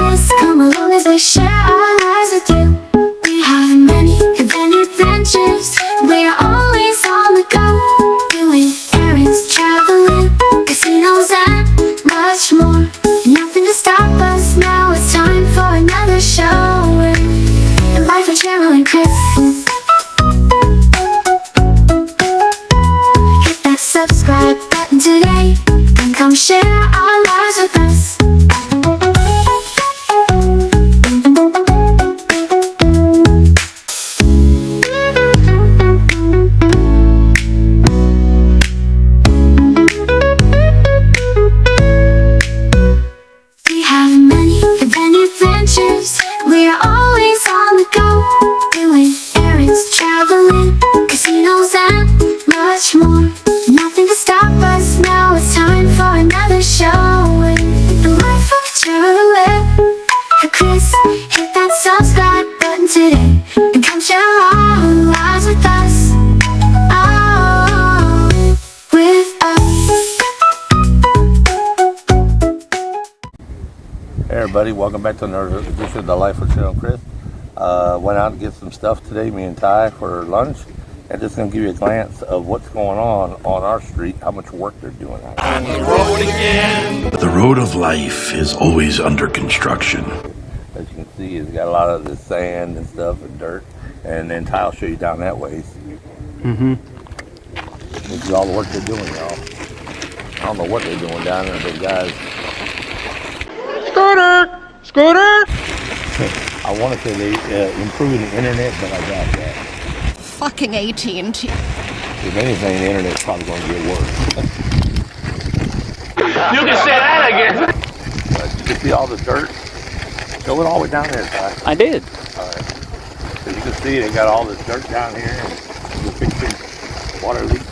Chris come along as we share our lives with you. We have many adventures. We're always on the go, doing errands, traveling, casinos, and much more. Nothing to stop us now. It's time for another show. The life of Cheryl and Chris. Hit that subscribe button today and come share our lives with us. We have many adventures. We're always on the go, doing errands, traveling, casinos, and much more. Nothing to stop us now. It's time for another show. The life of Cheryl and Chris. Hit that subscribe button today and come share our lives with us. Oh, with us. Hey everybody, welcome back to another edition of The Life of Cheryl and Chris. Went out to get some stuff today, me and Ty, for lunch. And just going to give you a glance of what's going on our street, how much work they're doing. On the road again. The road of life is always under construction. As you can see, it's got a lot of the sand and stuff and dirt. And then Ty will show you down that way. This is all the work they're doing, y'all. I don't know what they're doing down there, but guys. Scooter! I want to say they improving the internet, but I doubt that. Fucking AT&T. If anything, the internet's probably going to get worse. You can say that again. But you can see all the dirt. Show it all the way down there, Ty. I did. All right. So you can see they got all this dirt down here and we're fixing water leaks.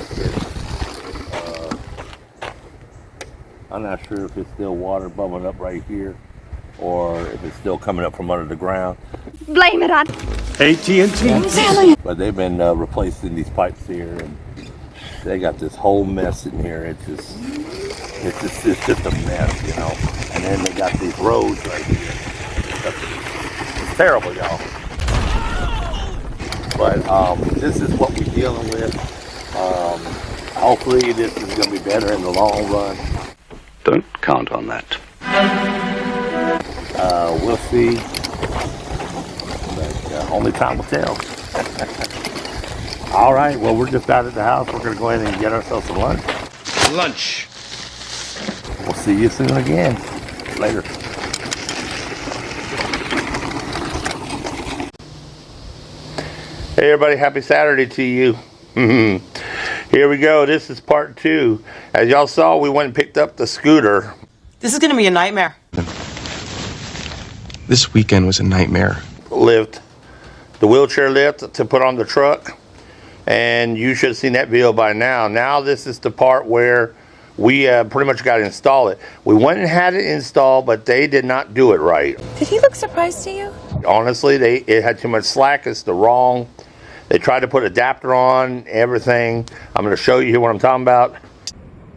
I'm not sure if it's still water bubbling up right here or if it's still coming up from under the ground. Blame it on AT&T. But they've been replacing these pipes here, and they got this whole mess in here. It's just a mess, you know. And then they got these roads right here. It's terrible, y'all. But this is what we're dealing with. Hopefully, this is going to be better in the long run. Don't count on that. We'll see. But only time will tell. All right, well, we're just out at the house. We're going to go ahead and get ourselves some lunch. Lunch. We'll see you soon again. Later. Hey, everybody. Happy Saturday to you. Here we go. This is part 2. As y'all saw, we went and picked up the scooter. This is going to be a nightmare. This weekend was a nightmare. Lift. The wheelchair lift to put on the truck. And you should have seen that video by now. Now this is the part where we pretty much got to install it. We went and had it installed, but they did not do it right. Did he look surprised to you? Honestly, it had too much slack. It's the wrong. They tried to put adapter on, everything. I'm going to show you what I'm talking about.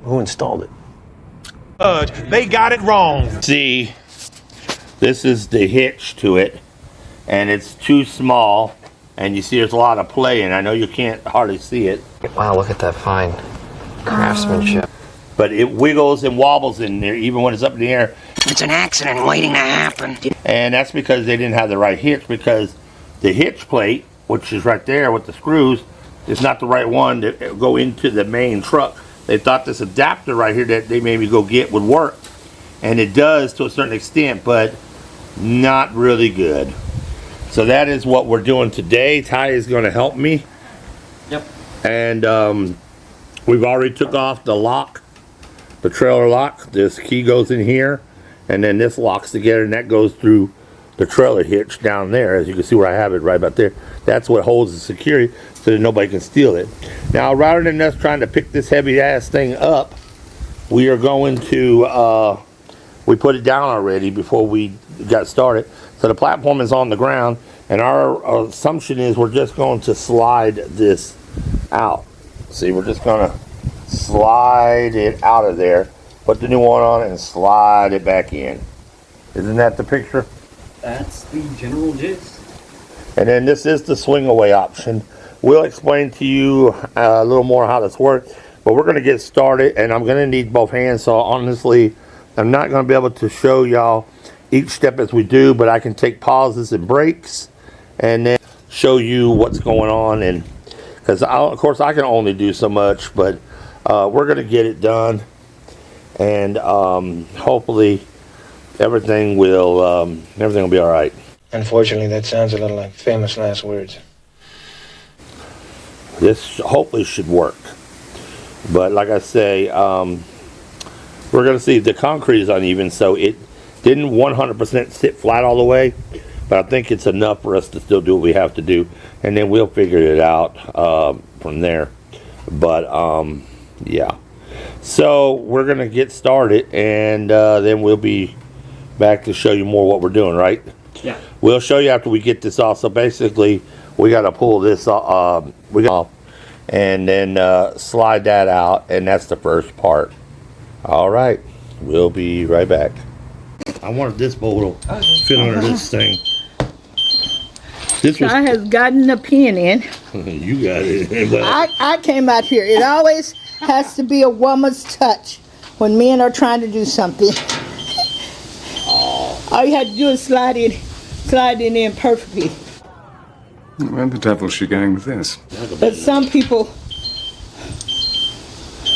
Who installed it? They got it wrong. See, this is the hitch to it, and it's too small, and you see there's a lot of play, and I know you can't hardly see it. Wow, look at that fine craftsmanship. But it wiggles and wobbles in there, even when it's up in the air. It's an accident waiting to happen. And that's because they didn't have the right hitch, because the hitch plate, which is right there with the screws, is not the right one to go into the main truck. They thought this adapter right here that they made me go get would work. And it does to a certain extent, but not really good. So that is what we're doing today. Ty is going to help me. Yep. And we've already took off the lock, the trailer lock. This key goes in here, and then this locks together, and that goes through the trailer hitch down there. As you can see where I have it right about there. That's what holds the security so that nobody can steal it. Now, rather than us trying to pick this heavy ass thing up, we are going to, we put it down already before we got started. So the platform is on the ground, and our assumption is we're just going to slide this out. See, we're just going to slide it out of there, put the new one on, and slide it back in. Isn't that the picture? That's the general gist. And then this is the swing away option. We'll explain to you a little more how this works, but we're going to get started, and I'm going to need both hands. So honestly, I'm not going to be able to show y'all each step as we do, but I can take pauses and breaks and then show you what's going on. And because of course I can only do so much, but we're going to get it done, and hopefully everything will be all right. Unfortunately, that sounds a little like famous last words. This hopefully should work, but like I say, we're going to see. The concrete is uneven, so it didn't 100% sit flat all the way, but I think it's enough for us to still do what we have to do, and then we'll figure it out from there. But yeah, so we're going to get started, and then we'll be back to show you more what we're doing, right? Yeah. We'll show you after we get this off. So basically, we got to pull this off, and then slide that out, and that's the first part. All right, we'll be right back. I wanted this bowl to fit under this thing. This was. I has gotten a pin in. You got it. Well, I came out here. It always has to be a woman's touch when men are trying to do something. All you had to do is slide it in perfectly. Where the devil's she going with this? But some people,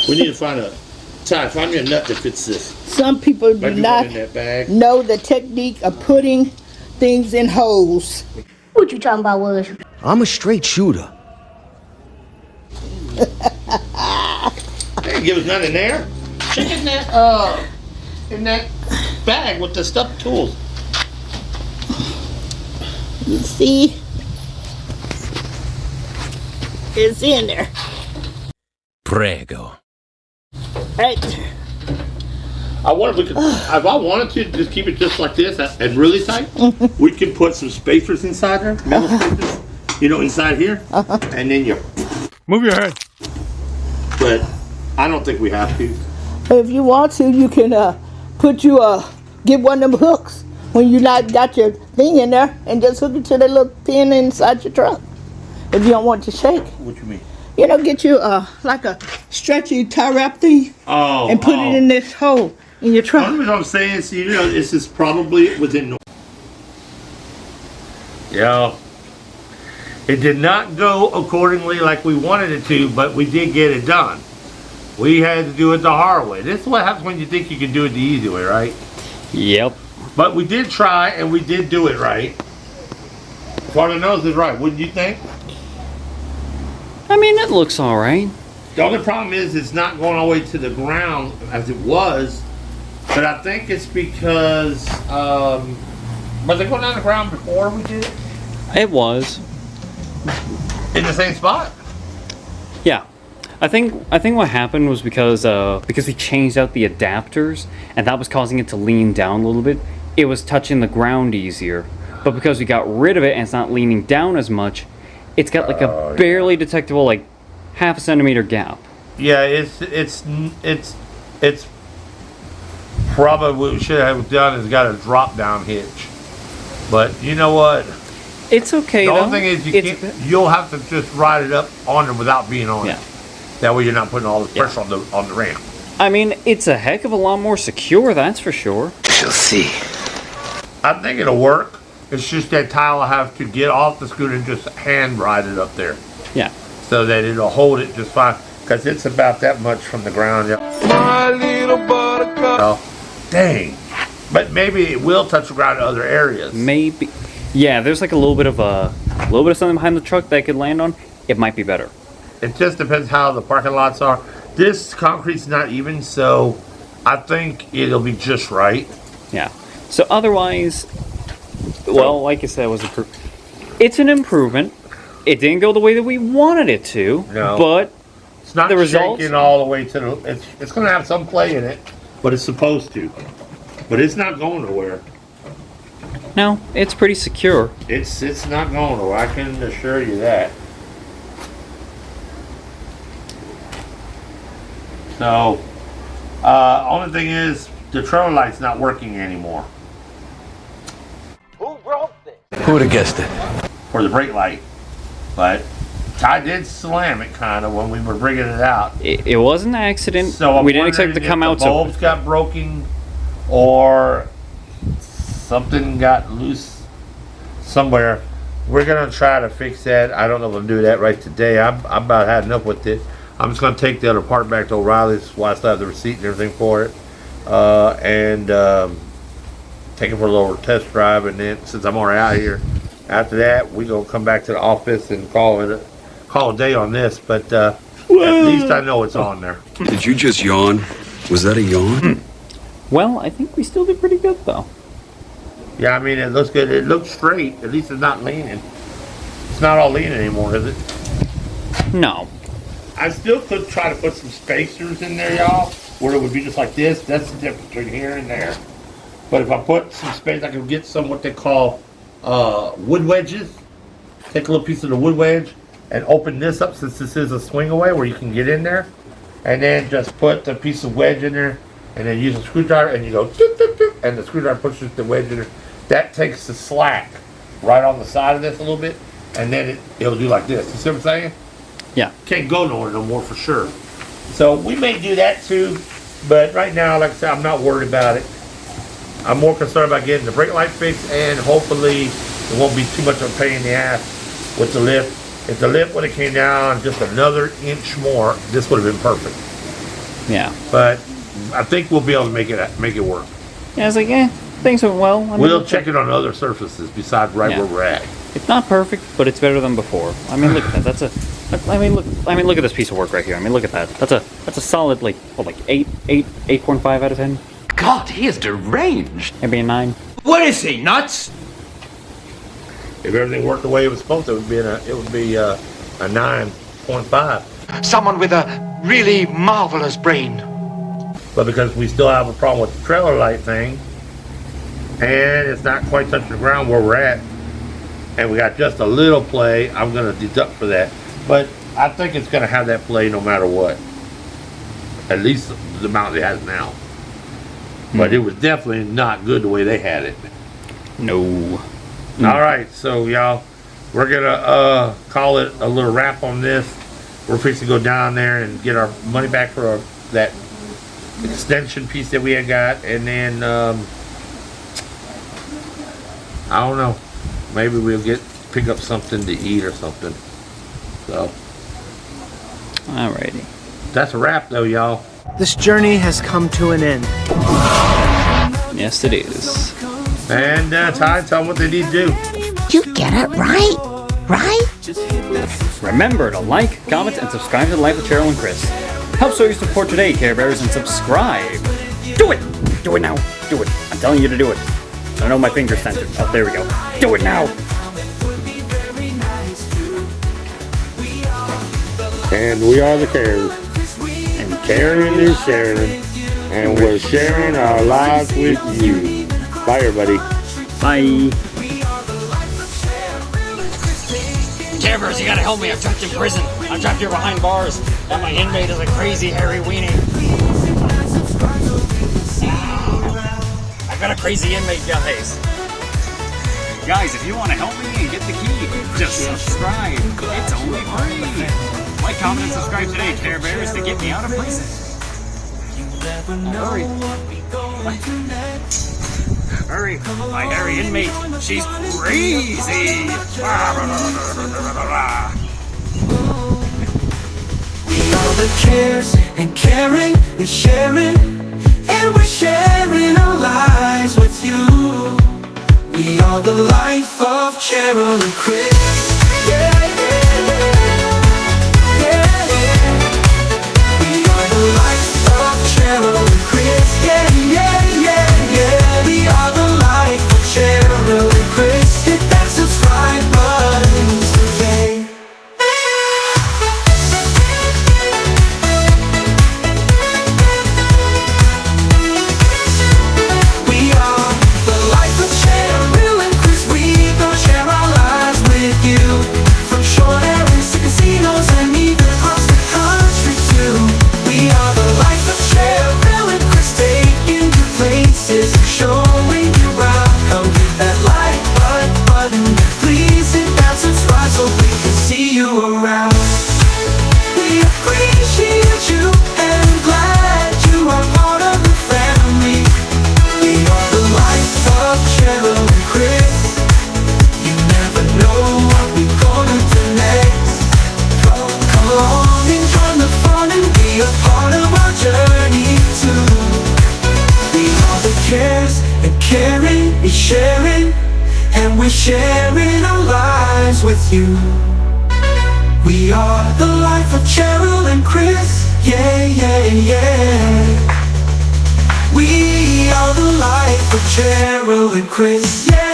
we need to find me a nut that fits this. some people do Maybe not one in that bag. know the technique of putting things in holes. What you talking about, was? I'm a straight shooter. They didn't give us none in there. Check in that bag with the stuffed tools. You see, it's in there. Prego. Right there. I wonder if we could, if I wanted to just keep it just like this and really tight, we could put some spacers inside there, metal spacers, inside here, and then you Move your head. But I don't think we have to. If you want to, you can get one of them hooks when you not got your thing in there, and just hook it to the little pin inside your truck. If you don't want to shake. What you mean? Get you like a stretchy tie wrap thing, and put it in this hole in your truck. What I'm saying is, this is probably within. Yeah. It did not go accordingly like we wanted it to, but we did get it done. We had to do it the hard way. This is what happens when you think you can do it the easy way, right? Yep. But we did try, and we did do it right. Part of the nose is right, wouldn't you think? I mean, it looks all right. The only problem is it's not going all the way to the ground as it was, but I think it's because, was it going down the ground before we did it? It was. In the same spot? Yeah. I think what happened was because we changed out the adapters, and that was causing it to lean down a little bit. It was touching the ground easier. But because we got rid of it and it's not leaning down as much, it's got like a barely detectable, like, half a centimeter gap. Yeah, it's probably what we should have done is got a drop down hitch. But you know what? It's okay. The though. only thing is you'll have to just ride it up on it without being on it. That way you're not putting all the pressure on the ramp. I mean, it's a heck of a lot more secure, that's for sure. She'll see. I think it'll work. It's just that Ty will have to get off the scooter and just hand ride it up there. Yeah. So that it'll hold it just fine. Because it's about that much from the ground. My little buttercup. Oh, dang. But maybe it will touch the ground in other areas. Maybe. Yeah, there's like a little bit of something behind the truck that I could land on. It might be better. It just depends how the parking lots are. This concrete's not even, so I think it'll be just right. Yeah. So otherwise, well, like I said, it's an improvement. It didn't go the way that we wanted it to. No. But it's not the results shaking all the way to the. It's going to have some play in it, but it's supposed to. But it's not going nowhere. No, it's pretty secure. It's not going nowhere. I can assure you that. So, only thing is the trailer light's not working anymore. Who would have guessed it? for the brake light. But Ty did slam it kind of when we were bringing it out. It was an accident. So we didn't expect it to come out. The bulbs got broken, or something got loose somewhere. We're gonna try to fix that. I don't know if we'll do that right today. I'm about had enough with it. I'm just gonna take the other part back to O'Reilly's. That's why I still have the receipt and everything for it, and take it for a little test drive. And then since I'm already out here, after that we gonna come back to the office and call a day on this. But at least I know it's on there. Did you just yawn? Was that a yawn? Well, I think we still did pretty good though. Yeah, I mean, it looks good. It looks straight. At least it's not leaning. It's not all leaning anymore, is it? No. I still could try to put some spacers in there, y'all, where it would be just like this. That's the difference between here and there. But if I put some space, I can get some what they call wood wedges. Take a little piece of the wood wedge and open this up, since this is a swing away where you can get in there. And then just put a piece of wedge in there, and then use a screwdriver, and you go, doop, doop, doop, and the screwdriver pushes the wedge in there. That takes the slack right on the side of this a little bit, and then it'll do like this. You see what I'm saying? Yeah. Can't go nowhere no more for sure. So we may do that too, but right now, like I said, I'm not worried about it. I'm more concerned about getting the brake light fixed, and hopefully it won't be too much of a pain in the ass with the lift. If the lift would have came down just another inch more, this would have been perfect. Yeah. But I think we'll be able to make it work. Yeah, I was like, things went well. I mean, We'll check it on other surfaces besides where we're at. It's not perfect, but it's better than before. I mean, look at that. Look at this piece of work right here. I mean, look at that. That's a solid 8.5 out of 10. God, he is deranged. Maybe a 9. What is he, nuts? If everything worked the way it was supposed to, it would be a 9.5. Someone with a really marvelous brain. But because we still have a problem with the trailer light thing, and it's not quite touching the ground where we're at, and we got just a little play, I'm going to deduct for that. But I think it's going to have that play no matter what. At least the amount it has now. But it was definitely not good the way they had it. No. All right, so y'all, we're going to call it a little wrap on this. We're fixing to go down there and get our money back for that extension piece that we had got, and then I don't know, maybe we'll pick up something to eat or something. So alrighty, that's a wrap though, y'all. This journey has come to an end. Yes, it is. And Ty, tell them what they need to do. You get it right? Remember to like, comment, and subscribe to the Life of Cheryl and Chris. Help show your support today, Care Bears, and subscribe. Do it! Do it now. Do it. I'm telling you to do it. I know my finger's censored. Oh, there we go. Do it now. And we are the Cares. And caring is sharing. And we're sharing our lives with you. Bye, everybody. Bye. Care Bears, you gotta help me. I'm trapped in prison. I'm trapped here behind bars. And my inmate is a crazy hairy weenie. I've got a crazy inmate, guys. Guys, if you want to help me and get the key, just subscribe. It's only free. Like, comment, and subscribe today, Care Bears, to get me out of prison. Hurry. Hurry. My hairy inmate, she's crazy. All the cares and caring and sharing, and we're sharing our lives with you. We are the life of Cheryl and Chris. Yeah, yeah, yeah, yeah. We are the life of Cheryl and Chris. Yeah, yeah, yeah, yeah. We are the life of Cheryl and Chris. Hit that subscribe button today. We're sharing our lives with you. We are the life of Cheryl and Chris. Yeah, yeah, yeah. We are the life of Cheryl and Chris. Yeah.